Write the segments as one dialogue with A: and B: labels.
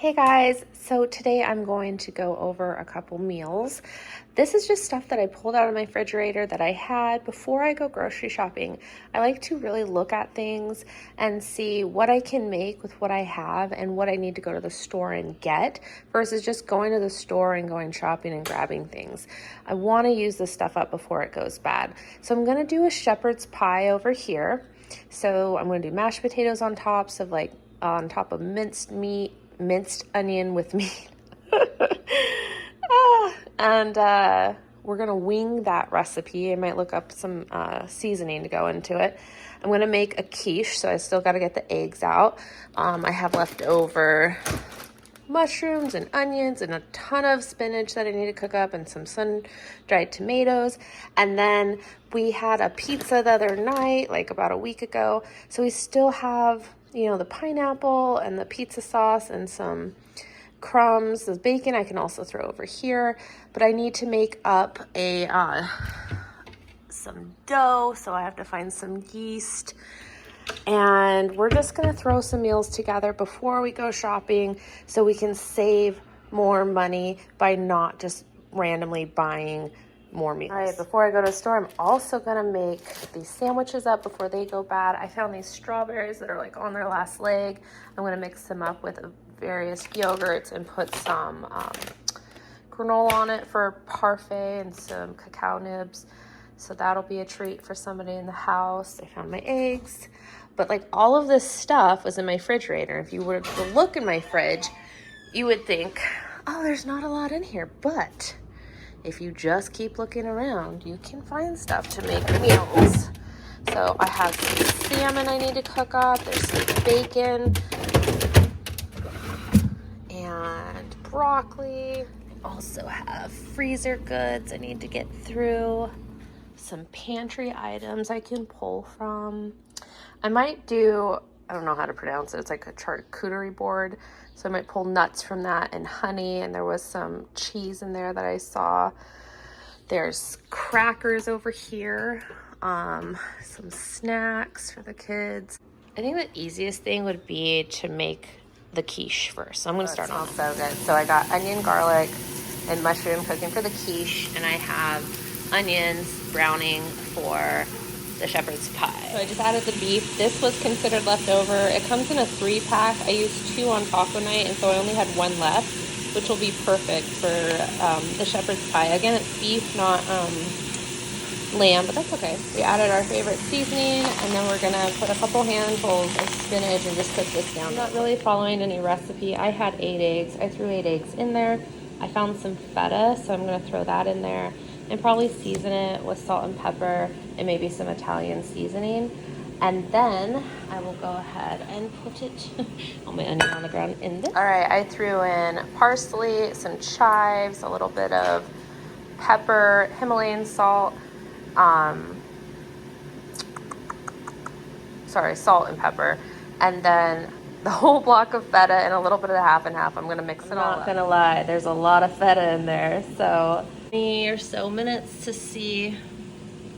A: Hey guys, so today I'm going to go over a couple meals. This is just stuff that I pulled out of my refrigerator that I had before I go grocery shopping. I like to really look at things and see what I can make with what I have and what I need to go to the store and get versus just going to the store and going shopping and grabbing things. I want to use this stuff up before it goes bad. So I'm going to do a shepherd's pie over here. So I'm going to do mashed potatoes on top of minced onion with meat. And we're gonna wing that recipe. I might look up some seasoning to go into it. I'm gonna make a quiche, so I still gotta get the eggs out. I have leftover mushrooms and onions and a ton of spinach that I need to cook up and some sun-dried tomatoes. And then we had a pizza the other night, like about a week ago. So we still have, the pineapple and the pizza sauce and some crumbs. The bacon I can also throw over here, but I need to make up some dough, so I have to find some yeast. And we're just gonna throw some meals together before we go shopping so we can save more money by not just randomly buying more meals. All right, before I go to the store, I'm also gonna make these sandwiches up before they go bad. I found these strawberries that are like on their last leg. I'm gonna mix them up with various yogurts and put some granola on it for parfait and some cacao nibs. So that'll be a treat for somebody in the house. I found my eggs. But like all of this stuff was in my refrigerator. If you were to look in my fridge, you would think, oh, there's not a lot in here. But if you just keep looking around, you can find stuff to make meals. So I have some salmon I need to cook up. There's some bacon and broccoli. I also have freezer goods I need to get through. Some pantry items I can pull from. I might do, I don't know how to pronounce it. It's like a charcuterie board. So I might pull nuts from that and honey. And there was some cheese in there that I saw. There's crackers over here. Some snacks for the kids. I think the easiest thing would be to make the quiche first. So I'm going to start on. So good. So I got onion, garlic, and mushroom cooking for the quiche. And I have onions browning for the shepherd's pie. So I just added the beef. This was considered leftover. It comes in a 3-pack. I used 2 on taco night, and so I only had 1 left, which will be perfect for the shepherd's pie. Again, it's beef, not lamb, but that's okay. We added our favorite seasoning, and then we're gonna put a couple handfuls of spinach and just cook this down. I'm not really following any recipe. I had 8 eggs. I threw 8 eggs in there. I found some feta, so I'm gonna throw that in there and probably season it with salt and pepper and maybe some Italian seasoning. And then I will go ahead and put it on my onion on the ground in this. All right, I threw in parsley, some chives, a little bit of pepper, Himalayan salt, salt and pepper, and then the whole block of feta and a little bit of the half and half. I'm gonna mix it all up. Not gonna lie, there's a lot of feta in there, so 20 or so minutes to see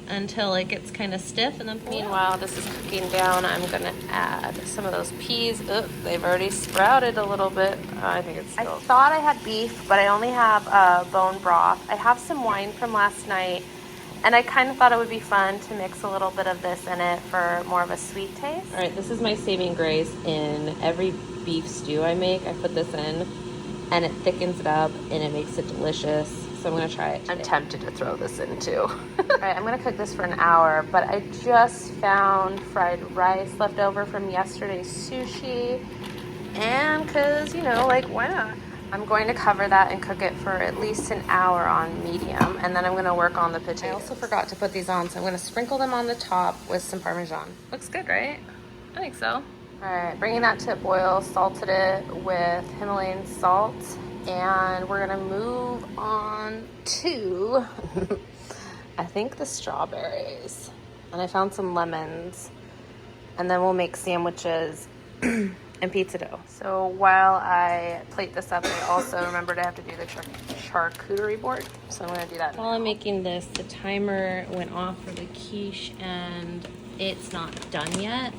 A: until it gets kind of stiff. And then meanwhile this is cooking down, I'm gonna add some of those peas. Ugh, they've already sprouted a little bit. I think it's still... I thought I had beef, but I only have bone broth. I have some wine from last night, and I kind of thought it would be fun to mix a little bit of this in it for more of a sweet taste. All right, this is my saving grace in every beef stew I make. I put this in and it thickens it up and it makes it delicious. So I'm gonna try it today. I'm tempted to throw this in too. All right, I'm gonna cook this for an hour, but I just found fried rice left over from yesterday's sushi. And cause, why not? I'm going to cover that and cook it for at least an hour on medium, and then I'm gonna work on the potatoes. I also forgot to put these on, so I'm gonna sprinkle them on the top with some Parmesan. Looks good, right? I think so. All right, bringing that to a boil, salted it with Himalayan salt, and we're gonna move on to, I think, the strawberries. And I found some lemons, and then we'll make sandwiches and pizza dough. So while I plate this up, I also remembered I have to do the charcuterie board. So I'm gonna do that. While I'm making this, the timer went off for the quiche and it's not done yet.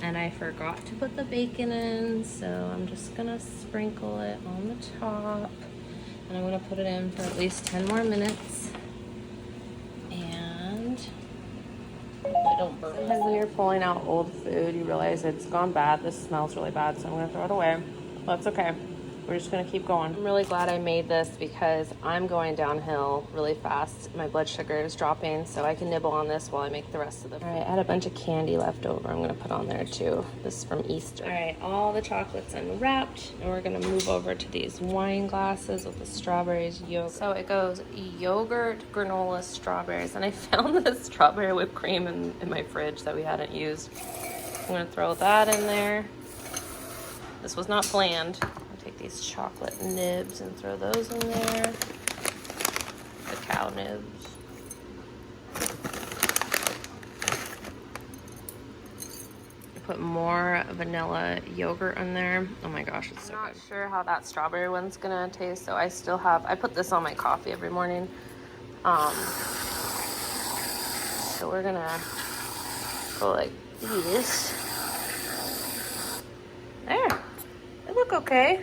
A: And I forgot to put the bacon in, so I'm just gonna sprinkle it on the top. And I'm gonna put it in for at least 10 more minutes. And I don't burn. Sometimes when you're pulling out old food, you realize it's gone bad. This smells really bad, so I'm gonna throw it away. That's okay. We're just gonna keep going. I'm really glad I made this because I'm going downhill really fast. My blood sugar is dropping, so I can nibble on this while I make the rest of the food. All right, I had a bunch of candy left over. I'm gonna put on there too. This is from Easter. All right, all the chocolate's unwrapped, and we're gonna move over to these wine glasses with the strawberries, yogurt. So it goes yogurt, granola, strawberries, and I found this strawberry whipped cream in my fridge that we hadn't used. I'm gonna throw that in there. This was not planned. Take these chocolate nibs and throw those in there. Cacao nibs. Put more vanilla yogurt in there. Oh my gosh, it's so good. I'm not sure how that strawberry one's gonna taste, so I still have, I put this on my coffee every morning. So we're gonna go like this. There, they look okay.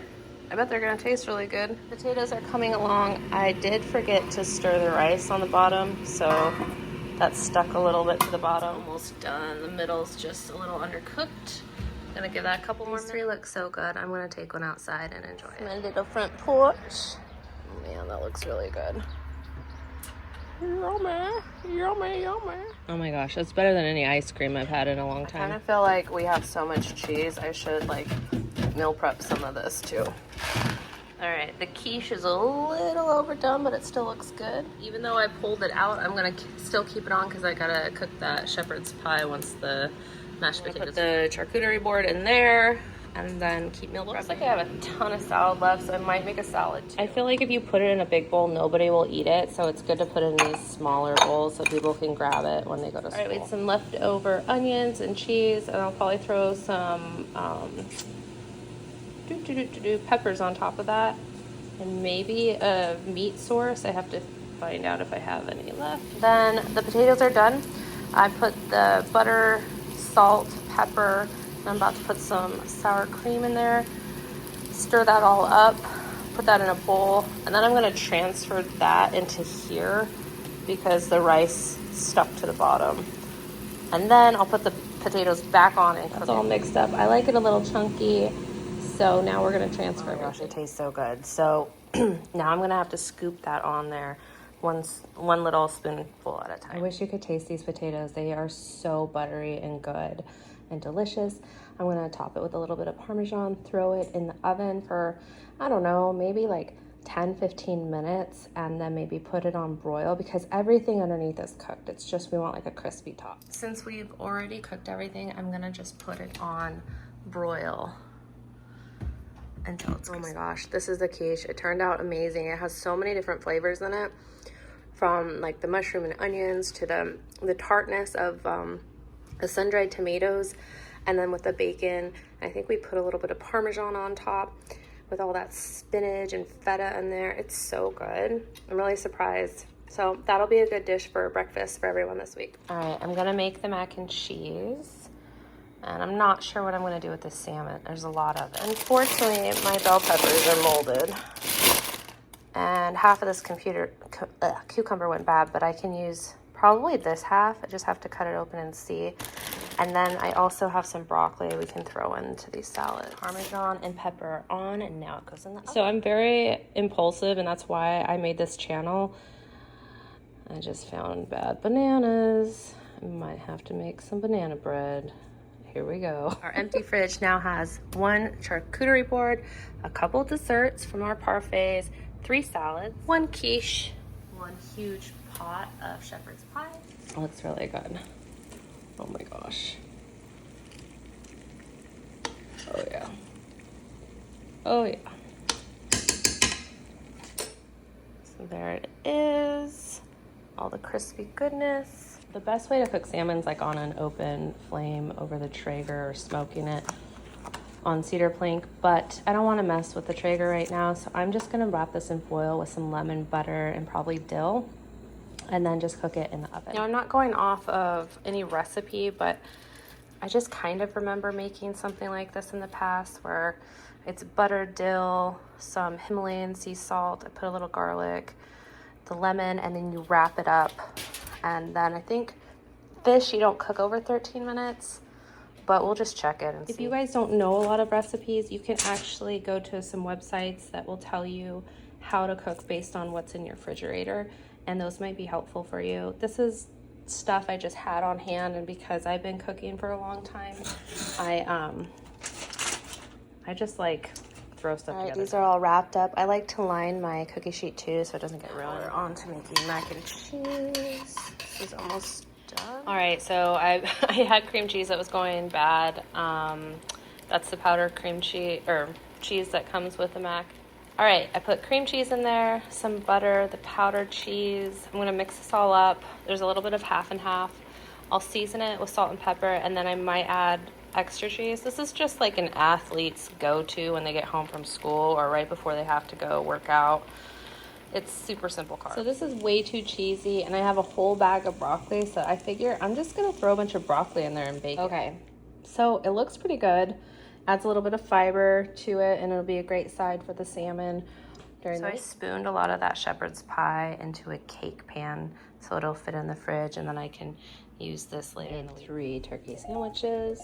A: I bet they're gonna taste really good. Potatoes are coming along. I did forget to stir the rice on the bottom, so that stuck a little bit to the bottom. Almost done. The middle's just a little undercooked. Gonna give that a couple more minutes. These three look so good. I'm gonna take one outside and enjoy it. My little front porch. Oh man, that looks really good. Yummy, yummy, yummy. Oh my gosh, that's better than any ice cream I've had in a long time. I kind of feel like we have so much cheese. I should like meal prep some of this too. All right, the quiche is a little overdone, but it still looks good. Even though I pulled it out, I'm gonna still keep it on because I gotta cook that shepherd's pie once the mashed potatoes. Put the charcuterie board in there and then keep meal prepping. Looks like I have a ton of salad left, so I might make a salad too. I feel like if you put it in a big bowl, nobody will eat it, so it's good to put it in these smaller bowls so people can grab it when they go to school. All right, we had some leftover onions and cheese, and I'll probably throw some peppers on top of that, and maybe a meat sauce. I have to find out if I have any left. Then the potatoes are done. I put the butter, salt, pepper, and I'm about to put some sour cream in there. Stir that all up, put that in a bowl, and then I'm gonna transfer that into here because the rice stuck to the bottom. And then I'll put the potatoes back on and cook it. It's all mixed up. I like it a little chunky. So now we're gonna transfer. Oh my gosh, it tastes so good. So now I'm gonna have to scoop that on there, one little spoonful at a time. I wish you could taste these potatoes. They are so buttery and good and delicious. I'm gonna top it with a little bit of Parmesan, throw it in the oven for, I don't know, maybe like 10-15 minutes, and then maybe put it on broil because everything underneath is cooked. It's just we want like a crispy top. Since we've already cooked everything, I'm gonna just put it on broil until it's crispy. Oh my gosh, this is the quiche. It turned out amazing. It has so many different flavors in it, from like the mushroom and onions to the tartness of the sun-dried tomatoes, and then with the bacon. I think we put a little bit of Parmesan on top with all that spinach and feta in there. It's so good. I'm really surprised. So that'll be a good dish for breakfast for everyone this week. All right, I'm gonna make the mac and cheese. And I'm not sure what I'm gonna do with this salmon. There's a lot of it. Unfortunately, my bell peppers are molded. And half of this cucumber went bad, but I can use probably this half. I just have to cut it open and see. And then I also have some broccoli we can throw into these salads. Parmesan and pepper are on, and now it goes in the oven. So I'm very impulsive, and that's why I made this channel. I just found bad bananas. I might have to make some banana bread. Here we go. Our empty fridge now has one charcuterie board, a couple desserts from our parfaits, 3 salads, 1 quiche, 1 huge pot of shepherd's pie. Looks really good. Oh my gosh. Oh yeah. Oh yeah. So there it is. All the crispy goodness. The best way to cook salmon's like on an open flame over the Traeger or smoking it on cedar plank, but I don't want to mess with the Traeger right now, so I'm just gonna wrap this in foil with some lemon butter and probably dill, and then just cook it in the oven. Now I'm not going off of any recipe, but I just kind of remember making something like this in the past where it's butter, dill, some Himalayan sea salt, I put a little garlic, the lemon, and then you wrap it up. And then I think fish you don't cook over 13 minutes, but we'll just check it and see. If you guys don't know a lot of recipes, you can actually go to some websites that will tell you how to cook based on what's in your refrigerator, and those might be helpful for you. This is stuff I just had on hand, and because I've been cooking for a long time, I just like throw stuff together. These are all wrapped up. I like to line my cookie sheet too so it doesn't get ruined. We're on to making mac and cheese. This is almost done. All right, so I had cream cheese that was going bad. That's the powdered cream cheese or cheese that comes with the mac. All right, I put cream cheese in there, some butter, the powdered cheese. I'm gonna mix this all up. There's a little bit of half and half. I'll season it with salt and pepper, and then I might add extra cheese. This is just like an athlete's go-to when they get home from school or right before they have to go work out. It's super simple carbs. So this is way too cheesy, and I have a whole bag of broccoli, so I figure I'm just gonna throw a bunch of broccoli in there and bake it. Okay, so it looks pretty good. Adds a little bit of fiber to it, and it'll be a great side for the salmon. So I spooned a lot of that shepherd's pie into a cake pan so it'll fit in the fridge, and then I can use this later. And 3 turkey sandwiches.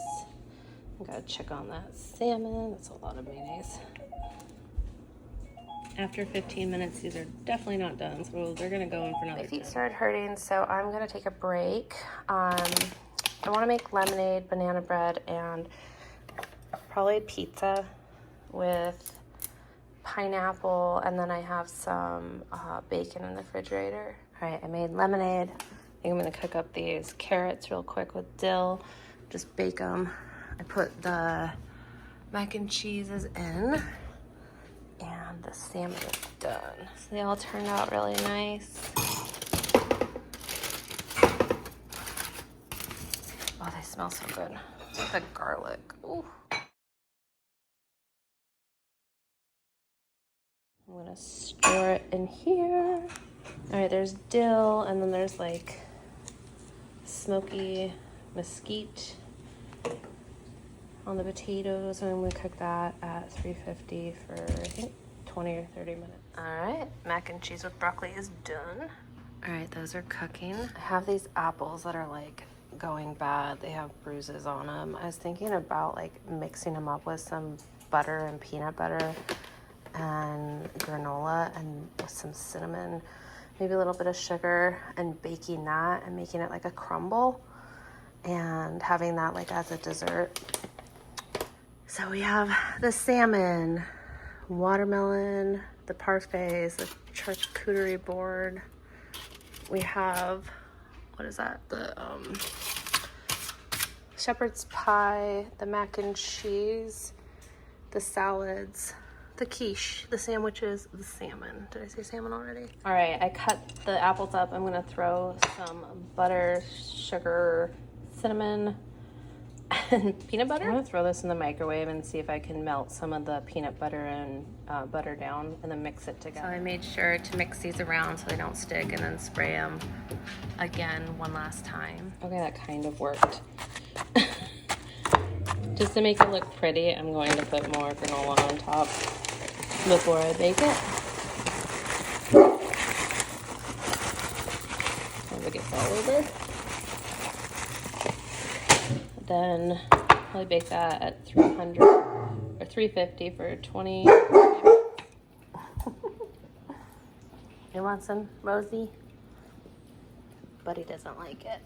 A: I gotta check on that salmon. That's a lot of mayonnaise. After 15 minutes, these are definitely not done, so they're gonna go in for another 10. My feet started hurting, so I'm gonna take a break. I wanna make lemonade, banana bread, and probably pizza with pineapple, and then I have some bacon in the refrigerator. All right, I made lemonade. I think I'm gonna cook up these carrots real quick with dill, just bake them. I put the mac and cheeses in, and the salmon is done. So they all turned out really nice. Oh, they smell so good. The garlic. Ooh. I'm gonna store it in here. All right, there's dill, and then there's like smoky mesquite on the potatoes, and I'm gonna cook that at 350 for I think 20 or 30 minutes. All right, mac and cheese with broccoli is done. All right, those are cooking. I have these apples that are like going bad. They have bruises on them. I was thinking about like mixing them up with some butter and peanut butter and granola and with some cinnamon, maybe a little bit of sugar, and baking that and making it like a crumble and having that like as a dessert. So we have the salmon, watermelon, the parfaits, the charcuterie board. We have, what is that? The shepherd's pie, the mac and cheese, the salads, the quiche, the sandwiches, the salmon. Did I say salmon already? All right, I cut the apples up. I'm gonna throw some butter, sugar, cinnamon, and peanut butter. I'm gonna throw this in the microwave and see if I can melt some of the peanut butter and butter down and then mix it together. So I made sure to mix these around so they don't stick, and then spray them again one last time. Okay, that kind of worked. Just to make it look pretty, I'm going to put more granola on top before I bake it. As it gets all over. Then I'll bake that at 300 or 350 for 20. You want some, Rosie? Buddy doesn't like it.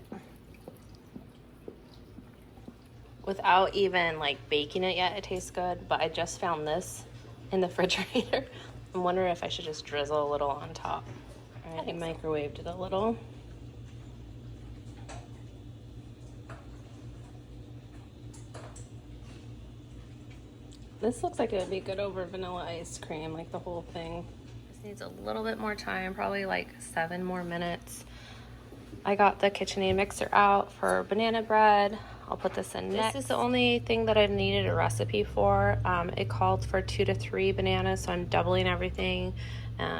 A: Without even like baking it yet, it tastes good, but I just found this in the refrigerator. I'm wondering if I should just drizzle a little on top. All right, I microwaved it a little. This looks like it would be good over vanilla ice cream, like the whole thing. This needs a little bit more time, probably like 7 more minutes. I got the KitchenAid mixer out for banana bread. I'll put this in next. This is the only thing that I needed a recipe for. It called for 2 to 3 bananas, so I'm doubling everything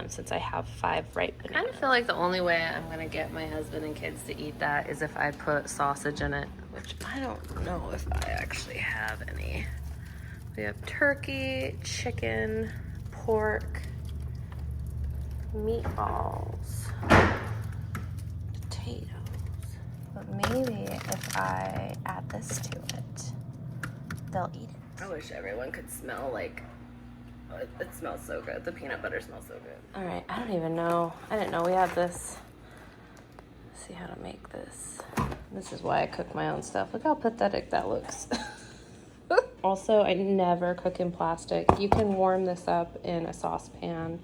A: since I have 5 ripe bananas. I kind of feel like the only way I'm gonna get my husband and kids to eat that is if I put sausage in it. which I don't know if I actually have any. We have turkey, chicken, pork, meatballs, potatoes. But maybe if I add this to it, they'll eat it. I wish everyone could smell like, it smells so good. The peanut butter smells so good. All right, I don't even know. I didn't know we had this. Let's see how to make this. This is why I cook my own stuff. Look how pathetic that looks. Also, I never cook in plastic. You can warm this up in a saucepan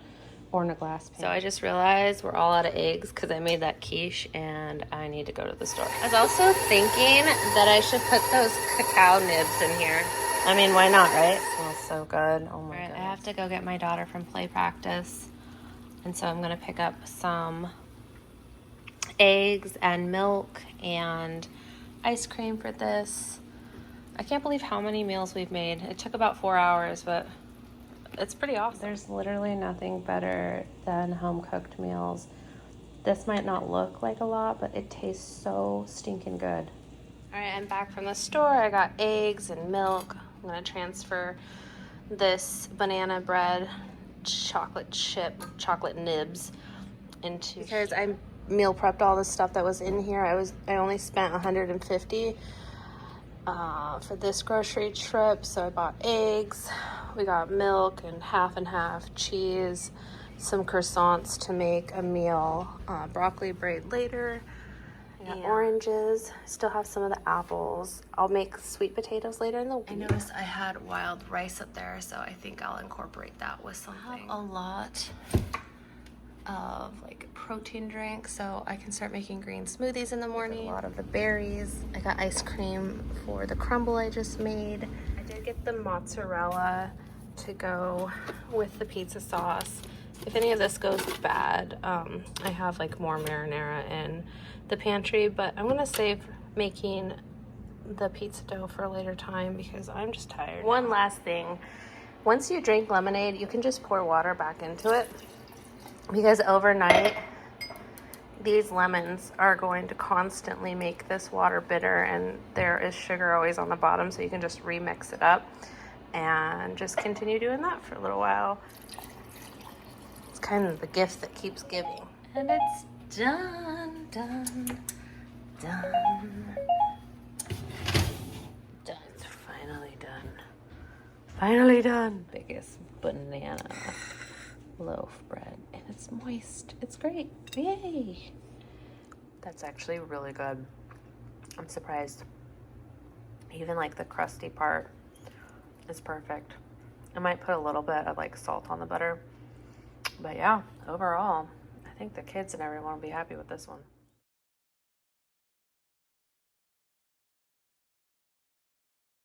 A: or in a glass pan. So I just realized we're all out of eggs because I made that quiche and I need to go to the store. I was also thinking that I should put those cacao nibs in here. I mean, why not, right? It smells so good. Oh my god. I have to go get my daughter from play practice. And so I'm gonna pick up some eggs and milk and ice cream for this. I can't believe how many meals we've made. It took about 4 hours, but it's pretty awesome. There's literally nothing better than home-cooked meals. This might not look like a lot, but it tastes so stinking good. All right, I'm back from the store. I got eggs and milk. I'm gonna transfer this banana bread, chocolate chip, chocolate nibs into, because I meal prepped all the stuff that was in here. I only spent $150 for this grocery trip, so I bought eggs, we got milk and half cheese, some croissants to make a meal, broccoli braid later. I got oranges, still have some of the apples. I'll make sweet potatoes later in the week. I noticed I had wild rice up there, so I think I'll incorporate that with something. I have a lot of like protein drinks, so I can start making green smoothies in the morning. A lot of the berries. I got ice cream for the crumble I just made. I did get the mozzarella to go with the pizza sauce. If any of this goes bad, I have like more marinara in the pantry, but I'm gonna save making the pizza dough for a later time because I'm just tired. One last thing, once you drink lemonade, you can just pour water back into it, because overnight these lemons are going to constantly make this water bitter, and there is sugar always on the bottom, so you can just remix it up and just continue doing that for a little while. It's kind of the gift that keeps giving. And it's done. It's finally done. Finally done. Biggest banana loaf bread, and it's moist. It's great. Yay. That's actually really good. I'm surprised. Even like the crusty part is perfect. I might put a little bit of like salt on the butter, but yeah, overall I think the kids and everyone will be happy with this one.